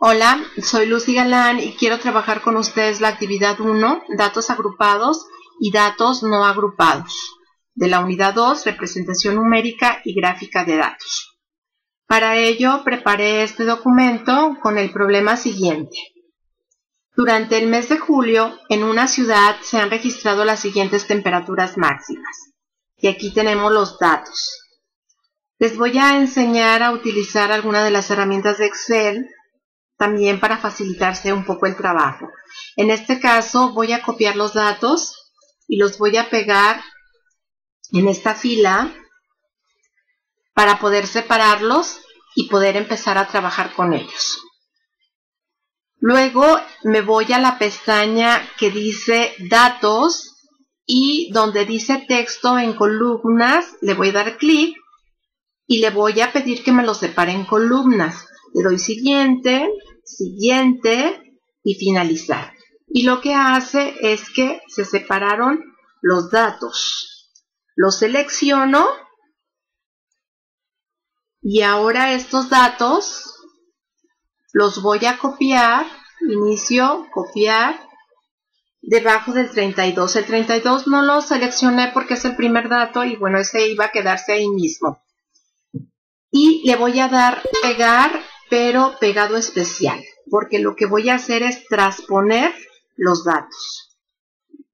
Hola, soy Lucy Galán y quiero trabajar con ustedes la actividad 1, datos agrupados y datos no agrupados, de la unidad 2, representación numérica y gráfica de datos. Para ello, preparé este documento con el problema siguiente. Durante el mes de julio, en una ciudad se han registrado las siguientes temperaturas máximas. Y aquí tenemos los datos. Les voy a enseñar a utilizar alguna de las herramientas de Excel también para facilitarse un poco el trabajo. En este caso voy a copiar los datos y los voy a pegar en esta fila para poder separarlos y poder empezar a trabajar con ellos. Luego me voy a la pestaña que dice datos y donde dice texto en columnas le voy a dar clic y le voy a pedir que me lo separe en columnas. Le doy siguiente, siguiente y finalizar. Y lo que hace es que se separaron los datos. Los selecciono y ahora estos datos los voy a copiar. Inicio, copiar, debajo del 32. El 32 no lo seleccioné porque es el primer dato y bueno, ese iba a quedarse ahí mismo. Y le voy a dar pegar, pero pegado especial, porque lo que voy a hacer es transponer los datos.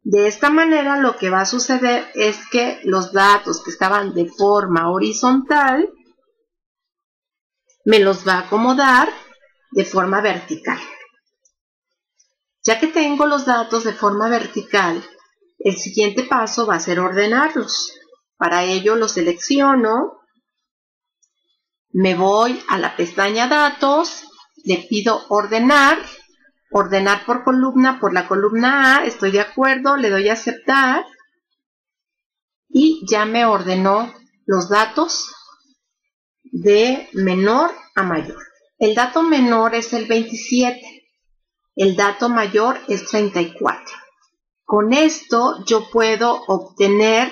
De esta manera lo que va a suceder es que los datos que estaban de forma horizontal me los va a acomodar de forma vertical. Ya que tengo los datos de forma vertical, el siguiente paso va a ser ordenarlos. Para ello los selecciono. Me voy a la pestaña datos, le pido ordenar por columna, por la columna A, estoy de acuerdo, le doy a aceptar y ya me ordenó los datos de menor a mayor. El dato menor es el 27, el dato mayor es 34. Con esto yo puedo obtener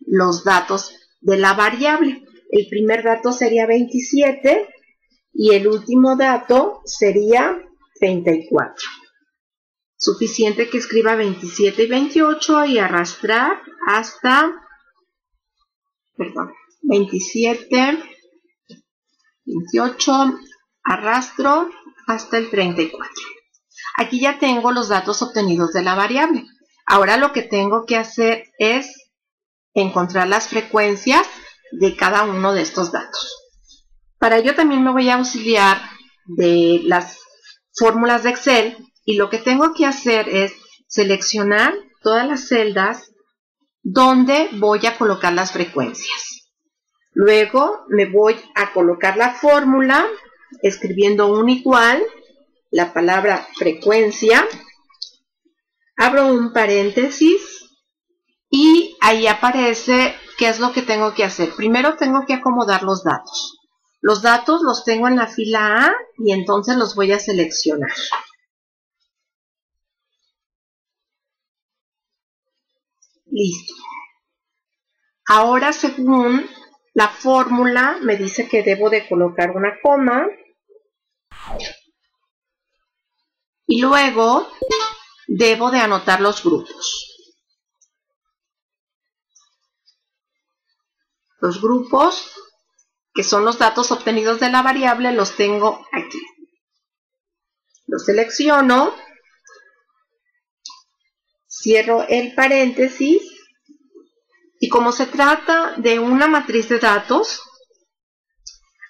los datos de la variable. El primer dato sería 27 y el último dato sería 34. Suficiente que escriba 27 y 28 y arrastrar hasta, 27, 28, arrastro hasta el 34. Aquí ya tengo los datos obtenidos de la variable. Ahora lo que tengo que hacer es encontrar las frecuencias de cada uno de estos datos. Para ello también me voy a auxiliar de las fórmulas de Excel y lo que tengo que hacer es seleccionar todas las celdas donde voy a colocar las frecuencias. Luego me voy a colocar la fórmula escribiendo un igual, la palabra frecuencia, abro un paréntesis y ahí aparece qué es lo que tengo que hacer. Primero tengo que acomodar los datos. Los datos los tengo en la fila A y entonces los voy a seleccionar. Listo. Ahora, según la fórmula, me dice que debo de colocar una coma. Y luego debo de anotar los grupos. Los grupos, que son los datos obtenidos de la variable, los tengo aquí. Los selecciono, cierro el paréntesis y como se trata de una matriz de datos,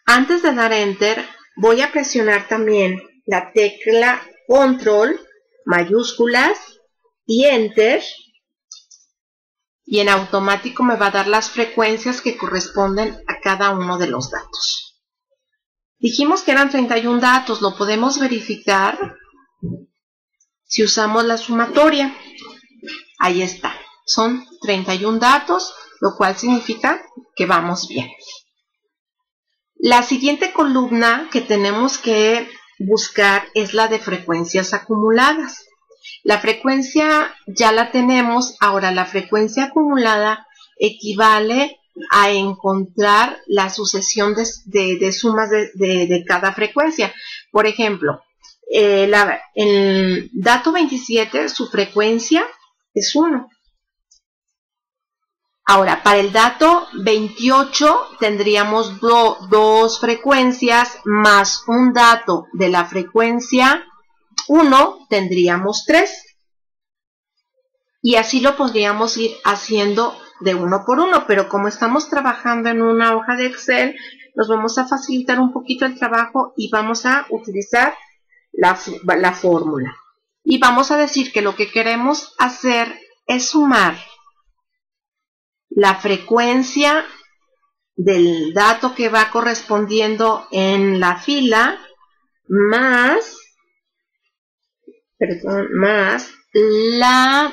antes de dar Enter, voy a presionar también la tecla Control, mayúsculas y Enter. Y en automático me va a dar las frecuencias que corresponden a cada uno de los datos. Dijimos que eran 31 datos, lo podemos verificar si usamos la sumatoria. Ahí está, son 31 datos, lo cual significa que vamos bien. La siguiente columna que tenemos que buscar es la de frecuencias acumuladas. La frecuencia ya la tenemos, ahora la frecuencia acumulada equivale a encontrar la sucesión de sumas de cada frecuencia. Por ejemplo, el dato 27, su frecuencia es 1. Ahora, para el dato 28 tendríamos dos frecuencias más un dato de la frecuencia 1, tendríamos 3. Y así lo podríamos ir haciendo de uno por uno, pero como estamos trabajando en una hoja de Excel, nos vamos a facilitar un poquito el trabajo y vamos a utilizar la fórmula. Y vamos a decir que lo que queremos hacer es sumar la frecuencia del dato que va correspondiendo en la fila más la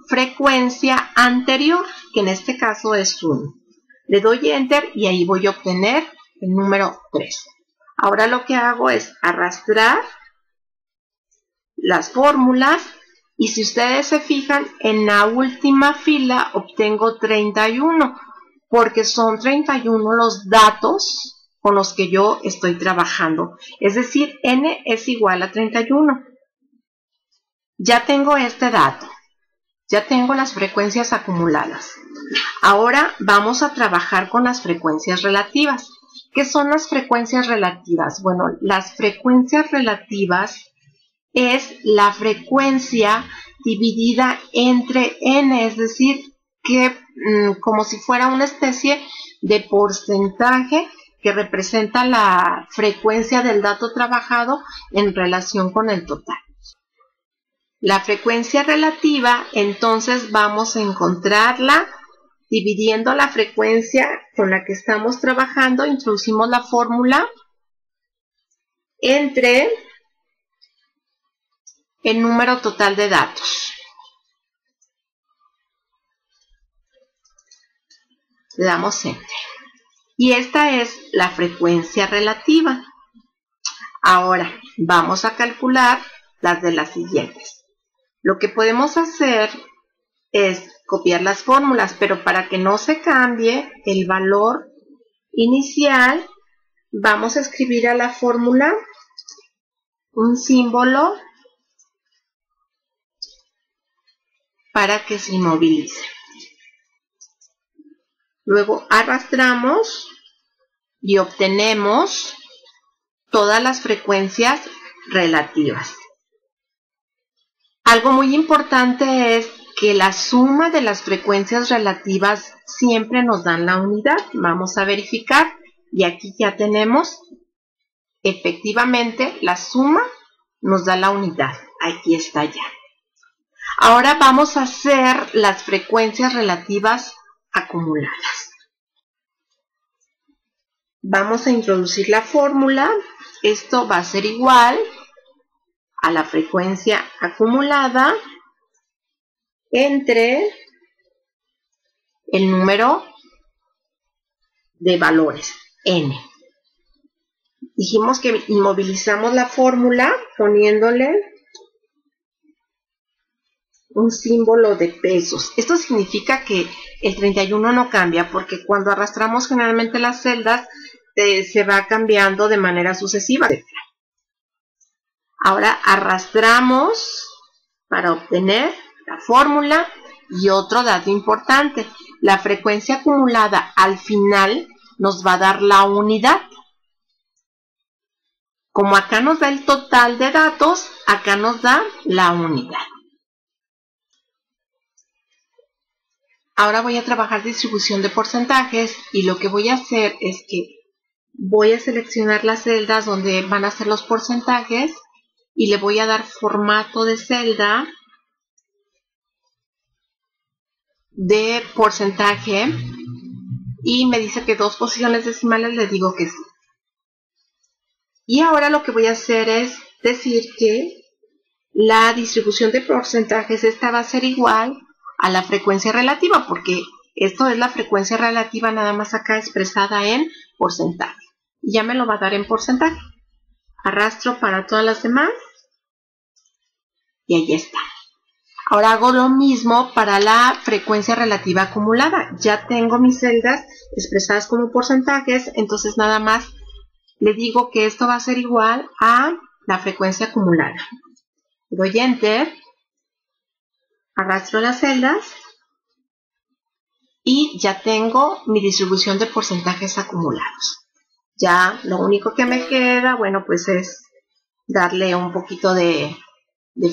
frecuencia anterior, que en este caso es 1. Le doy Enter y ahí voy a obtener el número 3. Ahora lo que hago es arrastrar las fórmulas y si ustedes se fijan, en la última fila obtengo 31, porque son 31 los datos con los que yo estoy trabajando. Es decir, n es igual a 31. Ya tengo este dato. Ya tengo las frecuencias acumuladas. Ahora vamos a trabajar con las frecuencias relativas. ¿Qué son las frecuencias relativas? Bueno, las frecuencias relativas es la frecuencia dividida entre n, es decir, que como si fuera una especie de porcentaje que representa la frecuencia del dato trabajado en relación con el total. La frecuencia relativa, entonces vamos a encontrarla dividiendo la frecuencia con la que estamos trabajando, introducimos la fórmula entre el número total de datos. Le damos Enter. Y esta es la frecuencia relativa. Ahora vamos a calcular las de las siguientes. Lo que podemos hacer es copiar las fórmulas, pero para que no se cambie el valor inicial, vamos a escribir a la fórmula un símbolo para que se inmovilice. Luego arrastramos y obtenemos todas las frecuencias relativas. Algo muy importante es que la suma de las frecuencias relativas siempre nos dan la unidad. Vamos a verificar y aquí ya tenemos efectivamente la suma nos da la unidad. Aquí está ya. Ahora vamos a hacer las frecuencias relativas acumuladas. Vamos a introducir la fórmula. Esto va a ser igual a la frecuencia acumulada entre el número de valores, n. Dijimos que inmovilizamos la fórmula poniéndole un símbolo de pesos. Esto significa que el 31 no cambia, porque cuando arrastramos generalmente las celdas se va cambiando de manera sucesiva. Ahora arrastramos para obtener la fórmula y otro dato importante. La frecuencia acumulada al final nos va a dar la unidad. Como acá nos da el total de datos, acá nos da la unidad. Ahora voy a trabajar distribución de porcentajes y lo que voy a hacer es que voy a seleccionar las celdas donde van a ser los porcentajes y le voy a dar formato de celda de porcentaje y me dice que 2 posiciones decimales, le digo que sí. Y ahora lo que voy a hacer es decir que la distribución de porcentajes esta va a ser igual a la frecuencia relativa, porque esto es la frecuencia relativa nada más acá expresada en porcentaje. Y ya me lo va a dar en porcentaje. Arrastro para todas las demás y ahí está. Ahora hago lo mismo para la frecuencia relativa acumulada. Ya tengo mis celdas expresadas como porcentajes, entonces nada más le digo que esto va a ser igual a la frecuencia acumulada. Doy Enter, arrastro las celdas y ya tengo mi distribución de porcentajes acumulados. Ya lo único que me queda, bueno, pues es darle un poquito de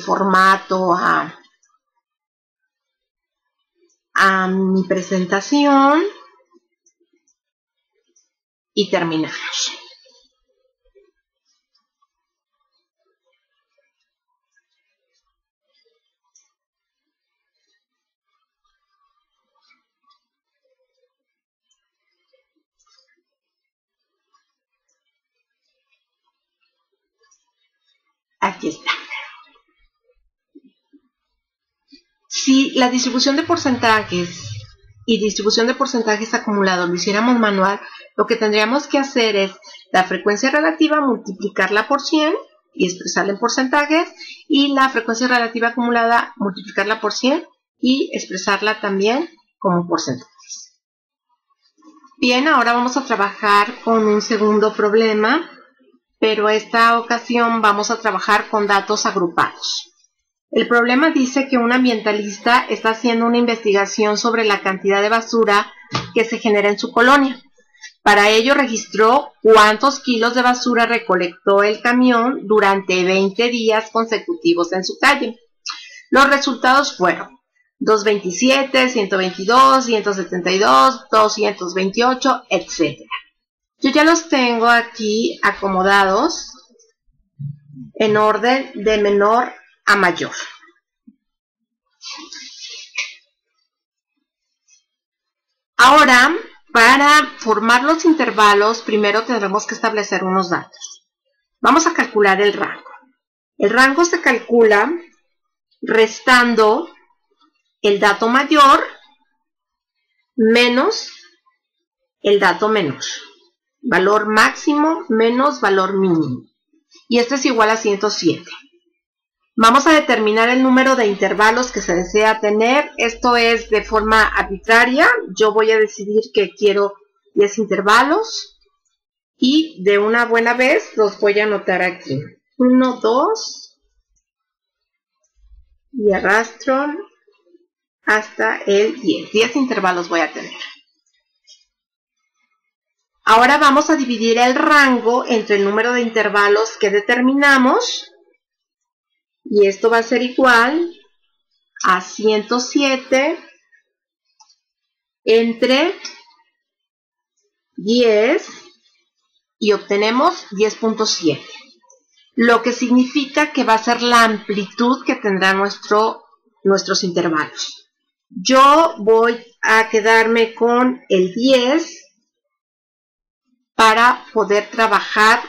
formato a mi presentación y terminamos. Aquí está. Si la distribución de porcentajes y distribución de porcentajes acumulados lo hiciéramos manual, lo que tendríamos que hacer es la frecuencia relativa, multiplicarla por 100 y expresarla en porcentajes, y la frecuencia relativa acumulada, multiplicarla por 100 y expresarla también como porcentajes. Bien, ahora vamos a trabajar con un segundo problema, pero esta ocasión vamos a trabajar con datos agrupados. El problema dice que un ambientalista está haciendo una investigación sobre la cantidad de basura que se genera en su colonia. Para ello registró cuántos kilos de basura recolectó el camión durante 20 días consecutivos en su calle. Los resultados fueron 227, 122, 172, 228, etc. Yo ya los tengo aquí acomodados en orden de menor a mayor. Ahora, para formar los intervalos, primero tendremos que establecer unos datos. Vamos a calcular el rango. El rango se calcula restando el dato mayor menos el dato menor. Valor máximo menos valor mínimo. Y este es igual a 107. Vamos a determinar el número de intervalos que se desea tener. Esto es de forma arbitraria. Yo voy a decidir que quiero 10 intervalos. Y de una buena vez los voy a anotar aquí. 1, 2. Y arrastro hasta el 10. 10 intervalos voy a tener. Ahora vamos a dividir el rango entre el número de intervalos que determinamos. Y esto va a ser igual a 107 entre 10 y obtenemos 10.7. Lo que significa que va a ser la amplitud que tendrán nuestros intervalos. Yo voy a quedarme con el 10 para poder trabajar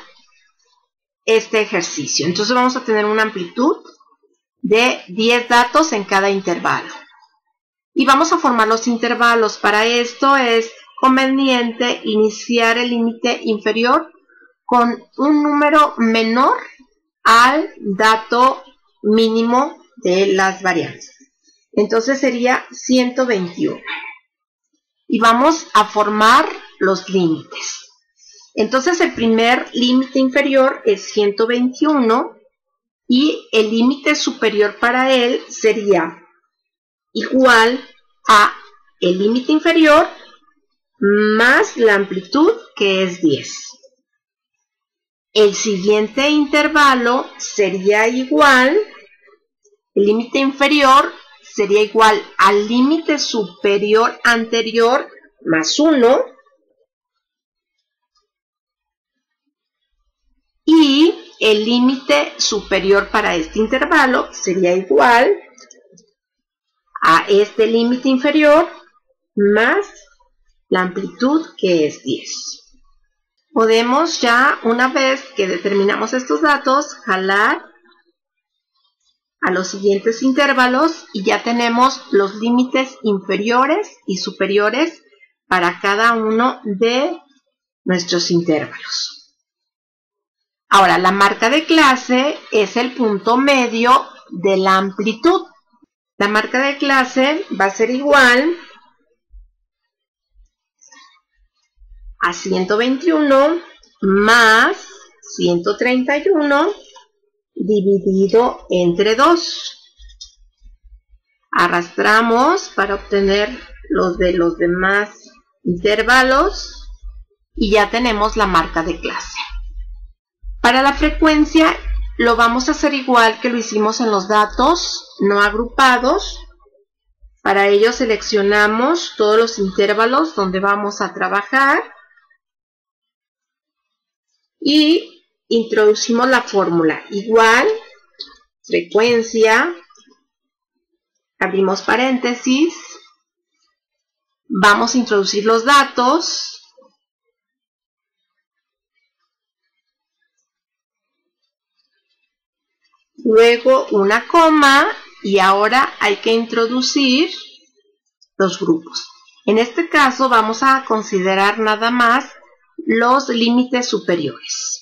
este ejercicio. Entonces vamos a tener una amplitud de 10 datos en cada intervalo. Y vamos a formar los intervalos. Para esto es conveniente iniciar el límite inferior con un número menor al dato mínimo de las variables. Entonces sería 121. Y vamos a formar los límites. Entonces el primer límite inferior es 121 y el límite superior para él sería igual a el límite inferior más la amplitud, que es 10. El siguiente intervalo sería igual, el límite inferior sería igual al límite superior anterior más 1. Y el límite superior para este intervalo sería igual a este límite inferior más la amplitud, que es 10. Podemos ya, una vez que determinamos estos datos, jalar a los siguientes intervalos y ya tenemos los límites inferiores y superiores para cada uno de nuestros intervalos. Ahora, la marca de clase es el punto medio de la amplitud. La marca de clase va a ser igual a 121 más 131 dividido entre 2. Arrastramos para obtener los de los demás intervalos y ya tenemos la marca de clase. Para la frecuencia lo vamos a hacer igual que lo hicimos en los datos no agrupados. Para ello seleccionamos todos los intervalos donde vamos a trabajar y introducimos la fórmula igual frecuencia, abrimos paréntesis, vamos a introducir los datos, luego una coma y ahora hay que introducir los grupos. En este caso vamos a considerar nada más los límites superiores.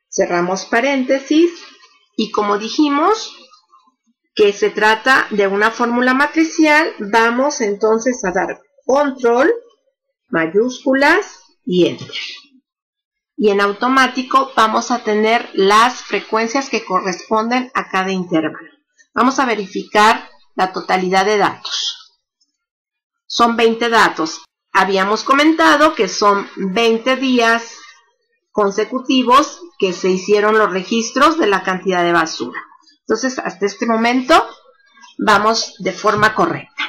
Cerramos paréntesis y como dijimos que se trata de una fórmula matricial, vamos entonces a dar control, mayúsculas y enter. Y en automático vamos a tener las frecuencias que corresponden a cada intervalo. Vamos a verificar la totalidad de datos. Son 20 datos. Habíamos comentado que son 20 días consecutivos que se hicieron los registros de la cantidad de basura. Entonces, hasta este momento vamos de forma correcta.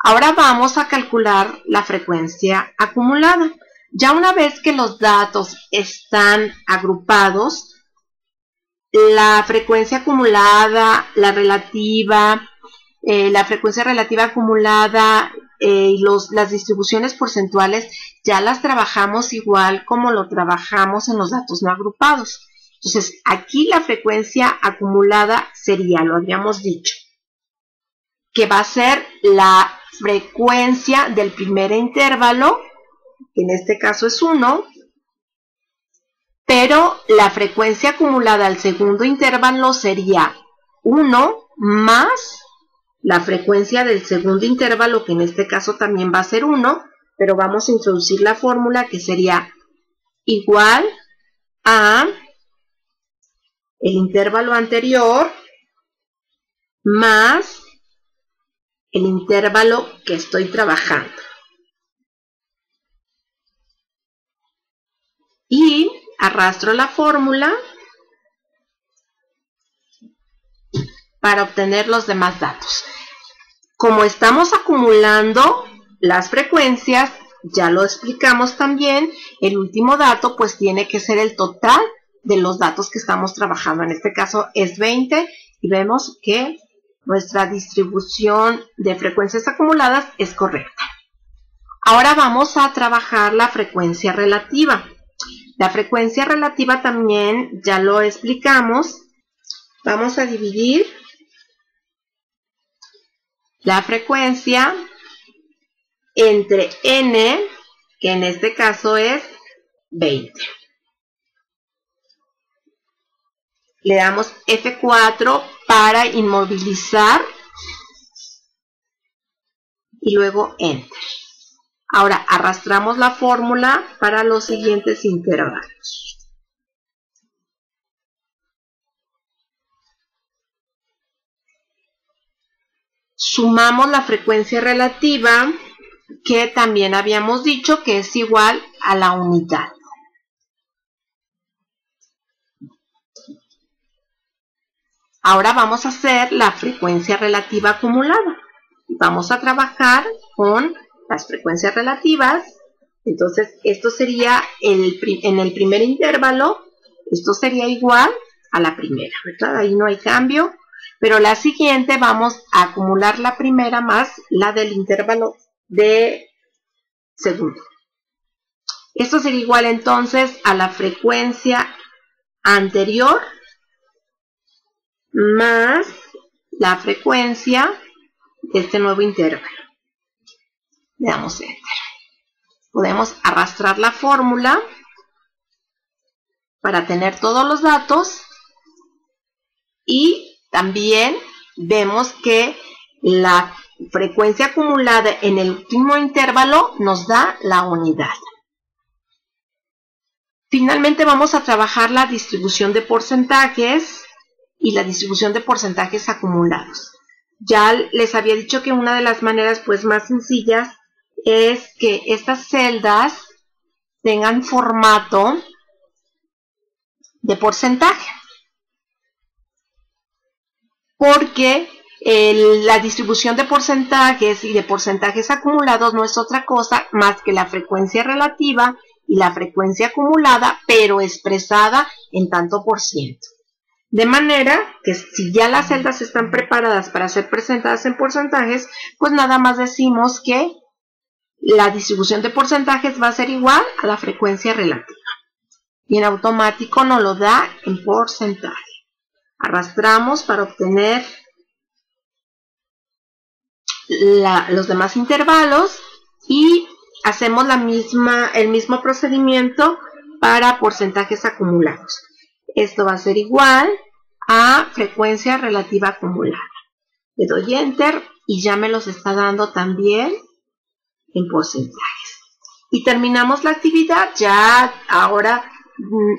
Ahora vamos a calcular la frecuencia acumulada. Ya una vez que los datos están agrupados, la frecuencia acumulada, la frecuencia relativa acumulada y las distribuciones porcentuales ya las trabajamos igual como lo trabajamos en los datos no agrupados. Entonces, aquí la frecuencia acumulada sería, lo habíamos dicho, que va a ser la frecuencia del primer intervalo, que en este caso es 1, pero la frecuencia acumulada al segundo intervalo sería 1 más la frecuencia del segundo intervalo, que en este caso también va a ser 1, pero vamos a introducir la fórmula que sería igual a el intervalo anterior más el intervalo que estoy trabajando. Y arrastro la fórmula para obtener los demás datos. Como estamos acumulando las frecuencias, ya lo explicamos también, el último dato pues tiene que ser el total de los datos que estamos trabajando. En este caso es 20 y vemos que nuestra distribución de frecuencias acumuladas es correcta. Ahora vamos a trabajar la frecuencia relativa. La frecuencia relativa también ya lo explicamos. Vamos a dividir la frecuencia entre n, que en este caso es 20. Le damos F4 para inmovilizar y luego Enter. Ahora arrastramos la fórmula para los siguientes intervalos. Sumamos la frecuencia relativa, que también habíamos dicho que es igual a la unidad. Ahora vamos a hacer la frecuencia relativa acumulada. Vamos a trabajar con las frecuencias relativas. Entonces, esto sería en el primer intervalo, esto sería igual a la primera, ¿verdad? Ahí no hay cambio. Pero la siguiente vamos a acumular la primera más la del intervalo de segundo. Esto sería igual entonces a la frecuencia anterior más la frecuencia de este nuevo intervalo. Le damos Enter. Podemos arrastrar la fórmula para tener todos los datos y también vemos que la frecuencia acumulada en el último intervalo nos da la unidad. Finalmente vamos a trabajar la distribución de porcentajes y la distribución de porcentajes acumulados. Ya les había dicho que una de las maneras pues más sencillas es que estas celdas tengan formato de porcentaje, porque la distribución de porcentajes y de porcentajes acumulados no es otra cosa más que la frecuencia relativa y la frecuencia acumulada, pero expresada en tanto por ciento. De manera que si ya las celdas están preparadas para ser presentadas en porcentajes, pues nada más decimos que la distribución de porcentajes va a ser igual a la frecuencia relativa. Y en automático nos lo da en porcentaje. Arrastramos para obtener los demás intervalos y hacemos el mismo procedimiento para porcentajes acumulados. Esto va a ser igual a frecuencia relativa acumulada. Le doy Enter y ya me los está dando también en porcentajes. Y terminamos la actividad. Ya ahora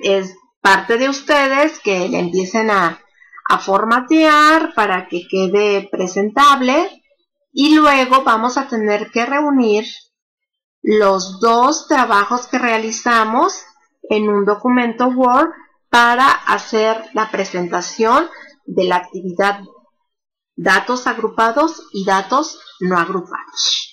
es parte de ustedes que le empiecen a formatear para que quede presentable. Y luego vamos a tener que reunir los dos trabajos que realizamos en un documento Word para hacer la presentación de la actividad datos agrupados y datos no agrupados.